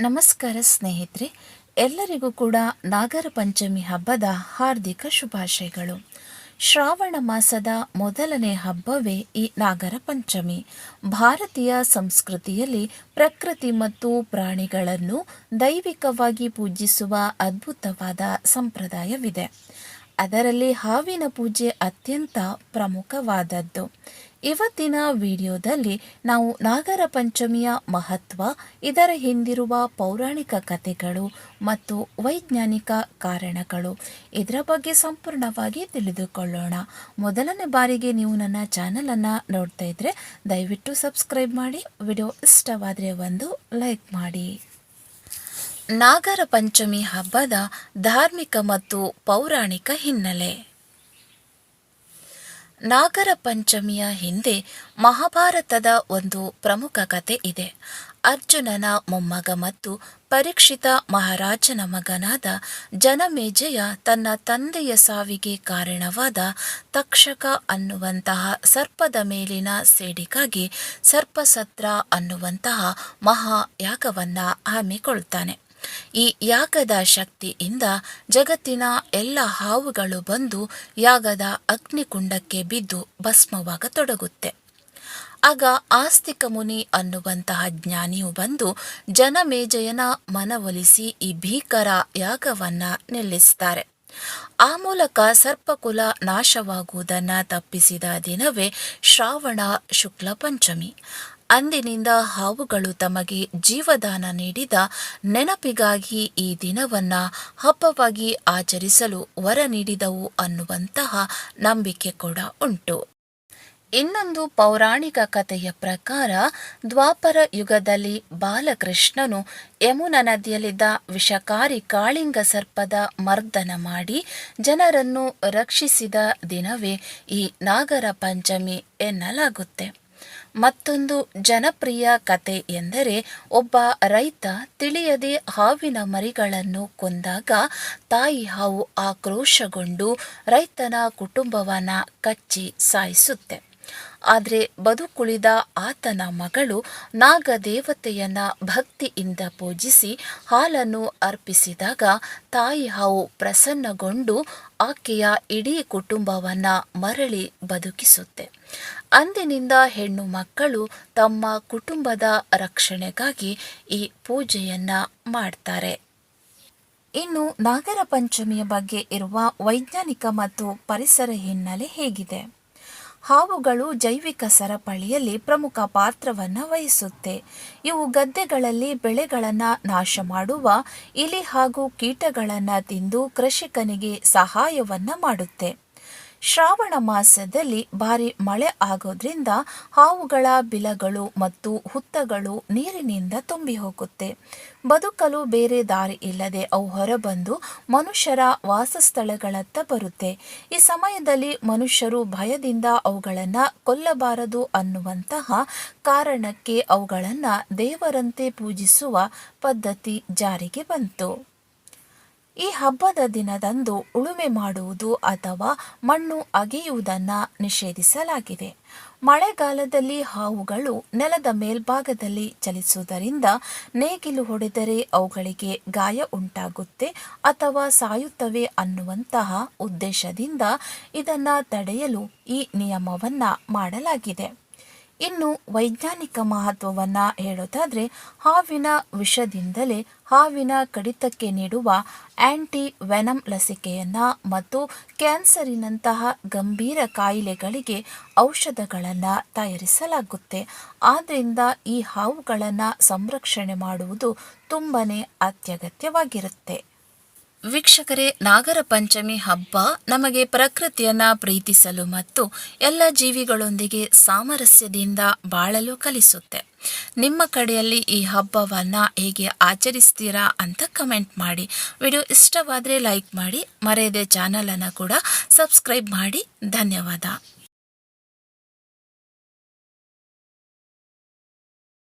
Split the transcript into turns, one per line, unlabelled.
ನಮಸ್ಕಾರ ಸ್ನೇಹಿತರೆ, ಎಲ್ಲರಿಗೂ ಕೂಡ ನಾಗರ ಪಂಚಮಿ ಹಬ್ಬದ ಹಾರ್ದಿಕ ಶುಭಾಶಯಗಳು. ಶ್ರಾವಣ ಮಾಸದ ಮೊದಲನೇ ಹಬ್ಬವೇ ಈ ನಾಗರ ಪಂಚಮಿ. ಭಾರತೀಯ ಸಂಸ್ಕೃತಿಯಲ್ಲಿ ಪ್ರಕೃತಿ ಮತ್ತು ಪ್ರಾಣಿಗಳನ್ನು ದೈವಿಕವಾಗಿ ಪೂಜಿಸುವ ಅದ್ಭುತವಾದ ಸಂಪ್ರದಾಯವಿದೆ. ಅದರಲ್ಲಿ ಹಾವಿನ ಪೂಜೆ ಅತ್ಯಂತ ಪ್ರಮುಖವಾದದ್ದು. ಇವತ್ತಿನ ವಿಡಿಯೋದಲ್ಲಿ ನಾವು ನಾಗರ ಪಂಚಮಿಯ ಮಹತ್ವ, ಇದರ ಹಿಂದಿರುವ ಪೌರಾಣಿಕ ಕಥೆಗಳು ಮತ್ತು ವೈಜ್ಞಾನಿಕ ಕಾರಣಗಳು, ಇದರ ಬಗ್ಗೆ ಸಂಪೂರ್ಣವಾಗಿ ತಿಳಿದುಕೊಳ್ಳೋಣ. ಮೊದಲನೇ ಬಾರಿಗೆ ನೀವು ನನ್ನ ಚಾನಲನ್ನು ನೋಡ್ತಾ ಇದ್ದರೆ ದಯವಿಟ್ಟು ಸಬ್ಸ್ಕ್ರೈಬ್ ಮಾಡಿ, ವಿಡಿಯೋ ಇಷ್ಟವಾದರೆ ಒಂದು ಲೈಕ್ ಮಾಡಿ. ನಾಗರ ಪಂಚಮಿ ಹಬ್ಬದ ಧಾರ್ಮಿಕ ಮತ್ತು ಪೌರಾಣಿಕ ಹಿನ್ನೆಲೆ. ನಾಗರ ಪಂಚಮಿಯ ಹಿಂದೆ ಮಹಾಭಾರತದ ಒಂದು ಪ್ರಮುಖ ಕಥೆ ಇದೆ. ಅರ್ಜುನನ ಮೊಮ್ಮಗ ಮತ್ತು ಪರೀಕ್ಷಿತ ಮಹಾರಾಜನ ಮಗನಾದ ಜನಮೇಜಯ ತನ್ನ ತಂದೆಯ ಸಾವಿಗೆ ಕಾರಣವಾದ ತಕ್ಷಕ ಅನ್ನುವಂತಹ ಸರ್ಪದ ಮೇಲಿನ ಸೇಡಿಗಾಗಿ ಸರ್ಪಸತ್ರ ಅನ್ನುವಂತಹ ಮಹಾಯಾಗವನ್ನು ಹಮ್ಮಿಕೊಳ್ತಾನೆ. ಈ ಯಾಗದ ಶಕ್ತಿಯಿಂದ ಜಗತ್ತಿನ ಎಲ್ಲ ಹಾವುಗಳು ಬಂದು ಯಾಗದ ಅಗ್ನಿಕುಂಡಕ್ಕೆ ಬಿದ್ದು ಭಸ್ಮವಾಗತೊಡಗುತ್ತೆ. ಆಗ ಆಸ್ತಿಕ ಮುನಿ ಅನ್ನುವಂತಹ ಜ್ಞಾನಿಯು ಬಂದು ಜನಮೇಜಯನ ಮನವೊಲಿಸಿ ಈ ಭೀಕರ ಯಾಗವನ್ನ ನಿಲ್ಲಿಸ್ತಾರೆ. ಆ ಮೂಲಕ ಸರ್ಪಕುಲ ನಾಶವಾಗುವುದನ್ನು ತಪ್ಪಿಸಿದ ದಿನವೇ ಶ್ರಾವಣ ಶುಕ್ಲ ಪಂಚಮಿ. ಅಂದಿನಿಂದ ಹಾವುಗಳು ತಮಗೆ ಜೀವದಾನ ನೀಡಿದ ನೆನಪಿಗಾಗಿ ಈ ದಿನವನ್ನ ಹಬ್ಬವಾಗಿ ಆಚರಿಸಲು ವರ ನೀಡಿದವು ಅನ್ನುವಂತಹ ನಂಬಿಕೆ ಕೂಡ ಉಂಟು. ಇನ್ನೊಂದು ಪೌರಾಣಿಕ ಕಥೆಯ ಪ್ರಕಾರ ದ್ವಾಪರ ಯುಗದಲ್ಲಿ ಬಾಲಕೃಷ್ಣನು ಯಮುನಾ ನದಿಯಲ್ಲಿದ್ದ ವಿಷಕಾರಿ ಕಾಳಿಂಗ ಸರ್ಪದ ಮರ್ದನ ಮಾಡಿ ಜನರನ್ನು ರಕ್ಷಿಸಿದ ದಿನವೇ ಈ ನಾಗರ ಪಂಚಮಿ ಎನ್ನಲಾಗುತ್ತೆ. ಮತ್ತೊಂದು ಜನಪ್ರಿಯ ಕತೆ ಎಂದರೆ, ಒಬ್ಬ ರೈತ ತಿಳಿಯದೆ ಹಾವಿನ ಮರಿಗಳನ್ನು ಕೊಂದಾಗ ತಾಯಿ ಹಾವು ಆಕ್ರೋಶಗೊಂಡು ರೈತನ ಕುಟುಂಬವನ್ನ ಕಚ್ಚಿ ಸಾಯಿಸುತ್ತೆ. ಆದರೆ ಬದುಕುಳಿದ ಆತನ ಮಗಳು ನಾಗದೇವತೆಯನ್ನ ಭಕ್ತಿಯಿಂದ ಪೂಜಿಸಿ ಹಾಲನ್ನು ಅರ್ಪಿಸಿದಾಗ ತಾಯಿ ಹಾವು ಪ್ರಸನ್ನಗೊಂಡು ಆಕೆಯ ಇಡೀ ಕುಟುಂಬವನ್ನ ಮರಳಿ ಬದುಕಿಸುತ್ತೆ. ಅಂದಿನಿಂದ ಹೆಣ್ಣು ಮಕ್ಕಳು ತಮ್ಮ ಕುಟುಂಬದ ರಕ್ಷಣೆಗಾಗಿ ಈ ಪೂಜೆಯನ್ನ ಮಾಡ್ತಾರೆ. ಇನ್ನು ನಾಗರ ಪಂಚಮಿಯ ಬಗ್ಗೆ ಇರುವ ವೈಜ್ಞಾನಿಕ ಮತ್ತು ಪರಿಸರ ಹಿನ್ನೆಲೆ ಹೇಗಿದೆ? ಹಾವುಗಳು ಜೈವಿಕ ಸರಪಳಿಯಲ್ಲಿ ಪ್ರಮುಖ ಪಾತ್ರವನ್ನು ವಹಿಸುತ್ತೆ. ಇವು ಗದ್ದೆಗಳಲ್ಲಿ ಬೆಳೆಗಳನ್ನು ನಾಶ ಮಾಡುವ ಇಲಿ ಹಾಗೂ ಕೀಟಗಳನ್ನು ತಿಂದು ಕೃಷಿಕನಿಗೆ ಸಹಾಯವನ್ನ ಮಾಡುತ್ತೆ. ಶ್ರಾವಣ ಮಾಸದಲ್ಲಿ ಭಾರಿ ಮಳೆ ಆಗೋದ್ರಿಂದ ಹಾವುಗಳ ಬಿಲಗಳು ಮತ್ತು ಹುತ್ತಗಳು ನೀರಿನಿಂದ ತುಂಬಿ ಹೋಗುತ್ತೆ. ಬದುಕಲು ಬೇರೆ ದಾರಿ ಇಲ್ಲದೆ ಅವು ಹೊರಬಂದು ಮನುಷ್ಯರ ವಾಸಸ್ಥಳಗಳತ್ತ ಬರುತ್ತೆ. ಈ ಸಮಯದಲ್ಲಿ ಮನುಷ್ಯರು ಭಯದಿಂದ ಅವುಗಳನ್ನು ಕೊಲ್ಲಬಾರದು ಅನ್ನುವಂತಹ ಕಾರಣಕ್ಕೆ ಅವುಗಳನ್ನು ದೇವರಂತೆ ಪೂಜಿಸುವ ಪದ್ಧತಿ ಜಾರಿಗೆ ಬಂತು. ಈ ಹಬ್ಬದ ದಿನದಂದು ಉಳುಮೆ ಮಾಡುವುದು ಅಥವಾ ಮಣ್ಣು ಅಗೆಯುವುದನ್ನು ನಿಷೇಧಿಸಲಾಗಿದೆ. ಮಳೆಗಾಲದಲ್ಲಿ ಹಾವುಗಳು ನೆಲದ ಮೇಲ್ಭಾಗದಲ್ಲಿ ಚಲಿಸುವುದರಿಂದ ನೇಗಿಲು ಹೊಡೆದರೆ ಅವುಗಳಿಗೆ ಗಾಯ ಉಂಟಾಗುತ್ತೆ ಅಥವಾ ಸಾಯುತ್ತವೆ ಅನ್ನುವಂತಹ ಉದ್ದೇಶದಿಂದ ಇದನ್ನು ತಡೆಯಲು ಈ ನಿಯಮವನ್ನ ಮಾಡಲಾಗಿದೆ. ಇನ್ನು ವೈಜ್ಞಾನಿಕ ಮಹತ್ವವನ್ನು ಹೇಳೋದಾದರೆ, ಹಾವಿನ ವಿಷದಿಂದಲೇ ಹಾವಿನ ಕಡಿತಕ್ಕೆ ನೀಡುವ ಆಂಟಿ ವೆನಮ್ ಲಸಿಕೆಯನ್ನು ಮತ್ತು ಕ್ಯಾನ್ಸರಿನಂತಹ ಗಂಭೀರ ಕಾಯಿಲೆಗಳಿಗೆ ಔಷಧಗಳನ್ನು ತಯಾರಿಸಲಾಗುತ್ತೆ. ಆದ್ದರಿಂದ ಈ ಹಾವುಗಳನ್ನು ಸಂರಕ್ಷಣೆ ಮಾಡುವುದು ತುಂಬನೇ ಅತ್ಯಗತ್ಯವಾಗಿರುತ್ತೆ. ವೀಕ್ಷಕರೇ, ನಾಗರ ಪಂಚಮಿ ಹಬ್ಬ ನಮಗೆ ಪ್ರಕೃತಿಯನ್ನ ಪ್ರೀತಿಸಲು ಮತ್ತು ಎಲ್ಲ ಜೀವಿಗಳೊಂದಿಗೆ ಸಾಮರಸ್ಯದಿಂದ ಬಾಳಲು ಕಲಿಸುತ್ತೆ. ನಿಮ್ಮ ಕಡೆಯಲ್ಲಿ ಈ ಹಬ್ಬವನ್ನು ಹೇಗೆ ಆಚರಿಸ್ತೀರಾ ಅಂತ ಕಮೆಂಟ್ ಮಾಡಿ. ವಿಡಿಯೋ ಇಷ್ಟವಾದರೆ ಲೈಕ್ ಮಾಡಿ, ಮರೆಯದೆ ಚಾನಲನ್ನು ಕೂಡ ಸಬ್ಸ್ಕ್ರೈಬ್ ಮಾಡಿ. ಧನ್ಯವಾದ.